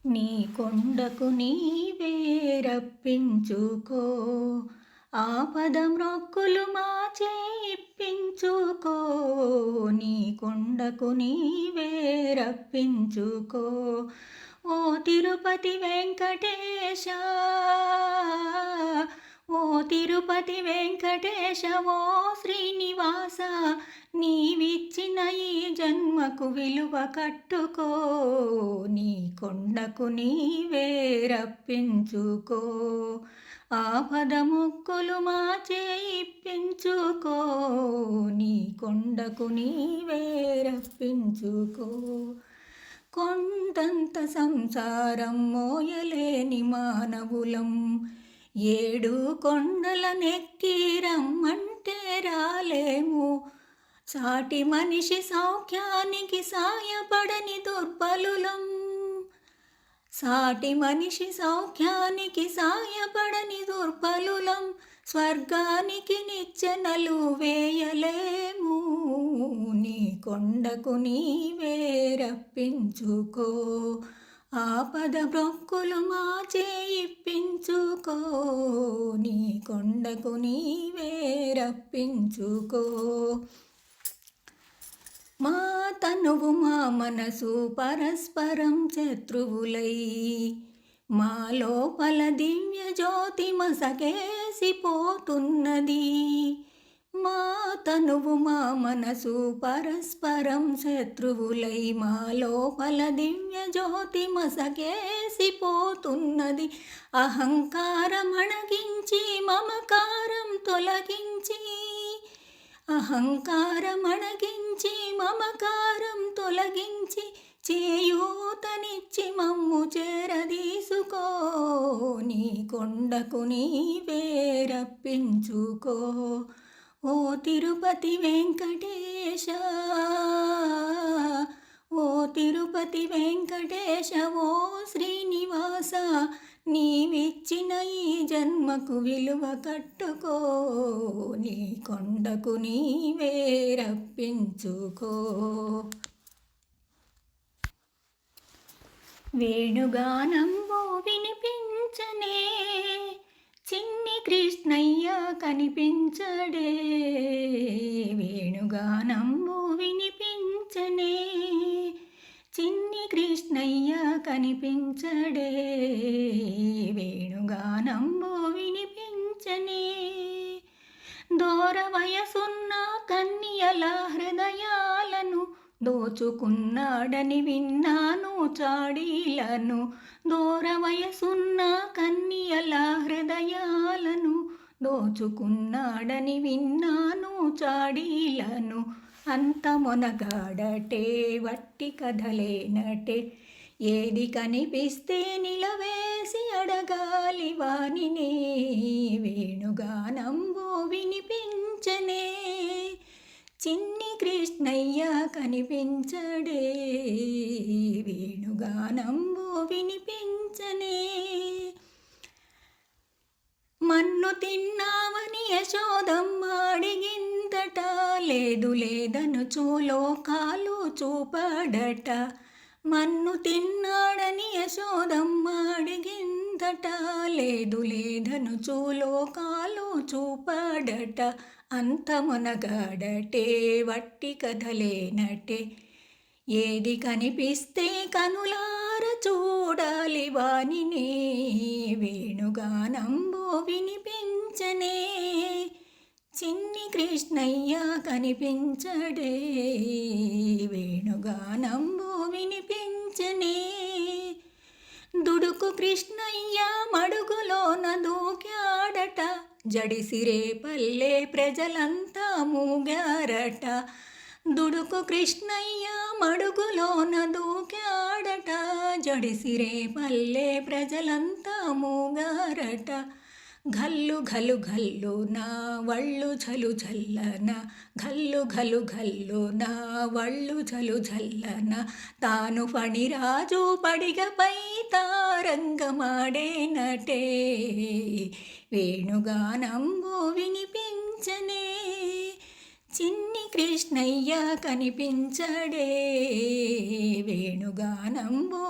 నీ కొండకు నీవే రప్పించుకో, ఆపద మ్రొక్కులు మాచే ఇప్పించుకో. నీ కొండకు నీవే రప్పించుకో, ఓ తిరుపతి వెంకటేశ, ఓ తిరుపతి వెంకటేశ, ఓ శ్రీనివాస. నీవిచ్చిన ఈ జన్మకు విలువ కట్టుకో, నీ కొండకు నీవే రప్పించుకో, ఆపద మొక్కులు మాచే ఇప్పించుకో. నీ కొండకు నీవే రప్పించుకో. కొండంత సంసారం మోయలేని మానవులం, ఏడు కొండల నెక్కి రమ్మంటే రాలేము. సాటి మనిషి సౌఖ్యానికి సాయపడని దుర్బలులం, సాటి మనిషి సౌఖ్యానికి సాయపడని దుర్బలులం. స్వర్గానికి నిచ్చెనలు వేయలేము, నీ కొండకు నీవే రప్పించుకో, ఆపద బ్రొక్కులు మాచే ఇప్పించుకో. నీ కొండకు నీవే రప్పించుకో. మా తనువు మా మనసు పరస్పరం శత్రువులై, మా లోపల దివ్య జ్యోతి మసకేసిపోతున్నది. మా తనువు మా మనసు పరస్పరం శత్రువులై, మా లోపల దివ్య జ్యోతి మసకేసిపోతున్నది. అహంకారం అణగించి మమకారం తొలగించి, అహంకారం అణగించి మమకారం తొలగించి, చేయూతనిచ్చి మమ్ము చేరదీసుకో. నీ కొండకు నీవే రప్పించుకో, ఓ తిరుపతి వెంకటేశ, ఓ తిరుపతి వెంకటేశ, ఓ శ్రీనివాస. నీవిచ్చిన ఈ జన్మకు విలువ కట్టుకో, నీ కొండకు నీవే రప్పించుకో. వేణుగానంబు వినిపించనే, చిన్ని కృష్ణయ్య కనిపించడే. వేణుగానంబు వినిపించనే, చిన్ని కృష్ణయ్య కనిపించడే. వేణుగానంబు వినిపించనే, దూర వయసున్న కన్యల హృదయాలను దోచుకున్నాడని విన్నాను చాడీలను. దూర వయసున్న కన్యల హృదయాలను దోచుకున్నాడని విన్నాను చాడీలను. అంత మొనగాడటే వట్టి కథలేనటే, ఏది కనిపిస్తే నిలవేసి అడగాలి వానినే. వేణుగానంబు వినిపించనే, చిన్ని కృష్ణయ్య కనిపించడే. వేణుగానంబు వినిపించనే, మన్ను తిన్నావని యశోదమ్మ అడిగిందట, లేదు లేదనుచు లోకాలు చూపడట. మన్ను తిన్నాడని యశోదమ్మ అడిగిందట, లేదు లేదనుచు లోకాలు చూపడట. అంత మునగాడటే వట్టి కథలేనటే, ఏది కనిపిస్తే కనులార చూడాలి వానినే. వేణుగానంబు వినిపించనే, చిన్ని కృష్ణయ్య కనిపించడే. వేణుగానంబు వినిపించనే, దుడుకు కృష్ణయ్య మడుగులోన దూకాడట, జడిసిరే పల్లె ప్రజలంతా మూగారట. దుడుకు కృష్ణయ్య మడుగులోన దూకాడట, జడిసిరే పల్లె ప్రజలంతా మూగారట. ఘల్లు ఘలు ఘల్లు నా వళ్ళు ఝలు ఝల్లన, ఘల్లు ఘలు ఘల్లు నా వళ్ళు ఝలు ఝల్లన. తాను ఫణిరాజు పడిగపై తారంగమాడేనటే. వేణుగానంబు వినిపించనే, చిన్ని కృష్ణయ్య కనిపించడే. వేణుగానంబు